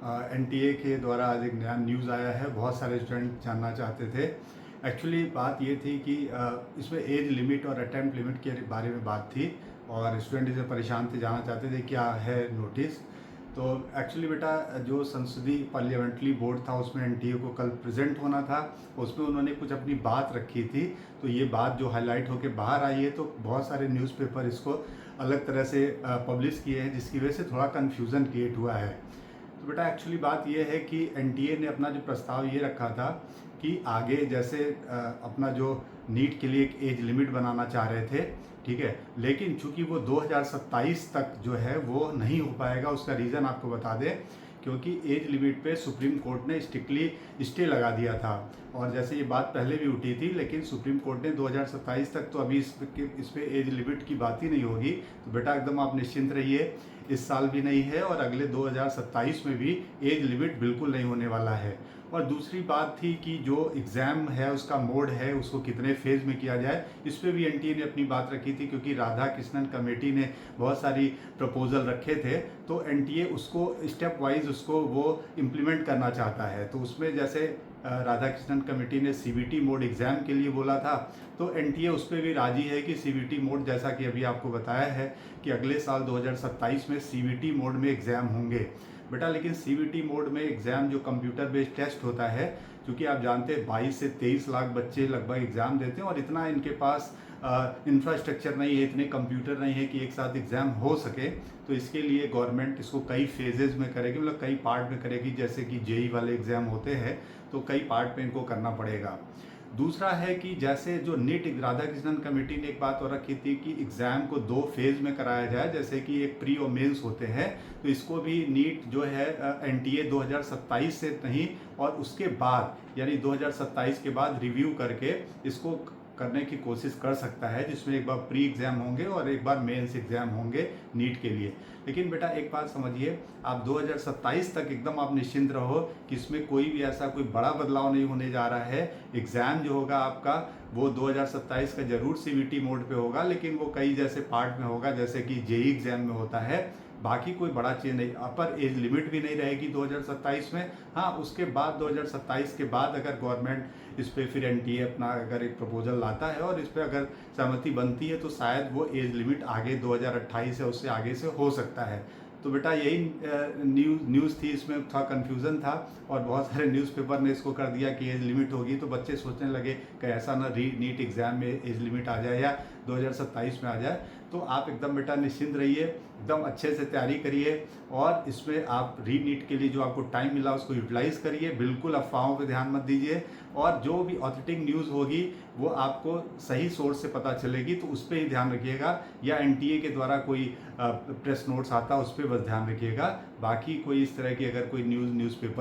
NTA के द्वारा आज एक नया न्यूज़ आया है। बहुत सारे स्टूडेंट जानना चाहते थे। एक्चुअली बात ये थी कि इसमें एज लिमिट और अटेम्प्ट लिमिट के बारे में बात थी और स्टूडेंट इससे परेशान थे, जानना चाहते थे क्या है नोटिस। तो एक्चुअली बेटा, जो संसदीय पार्लियामेंट्री बोर्ड था उसमें एनटीए को कल प्रेजेंट होना था। उसमें उन्होंने कुछ अपनी बात रखी थी, तो ये बात जो हाईलाइट होकर बाहर आई है, तो बहुत सारे न्यूज़पेपर इसको अलग तरह से पब्लिश किए हैं, जिसकी वजह से थोड़ा कन्फ्यूज़न क्रिएट हुआ है। तो बेटा, एक्चुअली बात यह है कि एनटीए ने अपना जो प्रस्ताव ये रखा था कि आगे जैसे अपना जो नीट के लिए एक एज लिमिट बनाना चाह रहे थे, ठीक है, लेकिन चूंकि वो 2027 तक जो है वो नहीं हो पाएगा। उसका रीज़न आपको बता दें, क्योंकि एज लिमिट पे सुप्रीम कोर्ट ने स्ट्रिक्टली स्टे लगा दिया था। और जैसे ये बात पहले भी उठी थी, लेकिन सुप्रीम कोर्ट ने 2027 तक, तो अभी इस पे एज लिमिट की बात ही नहीं होगी। तो बेटा एकदम आप निश्चिंत रहिए, इस साल भी नहीं है और अगले 2027 में भी एज लिमिट बिल्कुल नहीं होने वाला है। और दूसरी बात थी कि जो एग्ज़ाम है उसका मोड है, उसको कितने फेज़ में किया जाए, इस पर भी एनटीए ने अपनी बात रखी थी, क्योंकि राधा कृष्णन कमेटी ने बहुत सारी प्रपोजल रखे थे। तो एनटीए उसको स्टेप वाइज उसको वो इम्प्लीमेंट करना चाहता है। तो उसमें जैसे राधा कृष्णन कमेटी ने सीबीटी मोड एग्ज़ाम के लिए बोला था, तो एनटीए उस पर भी राजी है कि सीबीटी मोड, जैसा कि अभी आपको बताया है कि अगले साल 2027 में सीबीटी मोड में एग्ज़ाम होंगे बेटा। लेकिन सीबीटी मोड में एग्ज़ाम जो कंप्यूटर बेस्ड टेस्ट होता है, क्योंकि आप जानते हैं 22 से 23 लाख बच्चे लगभग एग्ज़ाम देते हैं और इतना इनके पास इंफ्रास्ट्रक्चर नहीं है, इतने कंप्यूटर नहीं है कि एक साथ एग्ज़ाम हो सके। तो इसके लिए गवर्नमेंट इसको कई फेजेज़ में करेगी, मतलब कई पार्ट में करेगी। जैसे कि जेई वाले एग्ज़ाम होते हैं तो कई पार्ट में इनको करना पड़ेगा। दूसरा है कि जैसे जो नीट, राधा कृष्णन कमेटी ने एक बात और रखी थी कि एग्ज़ाम को 2 फेज़ में कराया जाए, जैसे कि एक प्री और मेंस होते हैं। तो इसको भी नीट जो है एनटीए 2027 से नहीं, और उसके बाद यानी 2027 के बाद रिव्यू करके इसको करने की कोशिश कर सकता है, जिसमें एक बार प्री एग्ज़ाम होंगे और एक बार मेंस एग्ज़ाम होंगे नीट के लिए। लेकिन बेटा एक बात समझिए, आप 2027 तक एकदम आप निश्चिंत रहो कि इसमें कोई भी ऐसा कोई बड़ा बदलाव नहीं होने जा रहा है। एग्ज़ाम जो होगा आपका वो 2027 का जरूर सीबीटी मोड पे होगा, लेकिन वो कई जैसे पार्ट में होगा, जैसे कि जेई एग्ज़ाम में होता है। बाकी कोई बड़ा चीज़ नहीं। अपर एज लिमिट भी नहीं रहेगी 2027 में। हाँ, उसके बाद 2027 के बाद अगर गवर्नमेंट इस पर फिर एनटीए अपना अगर एक प्रपोजल लाता है और इस पर अगर सहमति बनती है, तो शायद वो एज लिमिट आगे 2028 या उससे आगे से हो सकता है। तो बेटा यही न्यूज़ थी, इसमें थोड़ा कन्फ्यूज़न था और बहुत सारे न्यूज़पेपर ने इसको कर दिया कि एज लिमिट होगी, तो बच्चे सोचने लगे कि ऐसा ना नीट एग्ज़ाम में एज लिमिट आ जाए या 2027 में आ जाए। तो आप एकदम बेटा निश्चिंत रहिए, एकदम अच्छे से तैयारी करिए और इसमें आप री नीट के लिए जो आपको टाइम मिला उसको यूटिलाइज़ करिए। बिल्कुल अफवाहों पे ध्यान मत दीजिए, और जो भी ऑथेंटिक न्यूज़ होगी वो आपको सही सोर्स से पता चलेगी, तो उस पर ही ध्यान रखिएगा। या एनटीए के द्वारा कोई प्रेस नोट्स आता है उस पर बस ध्यान रखिएगा। बाकी कोई इस तरह की अगर कोई न्यूज़पेपर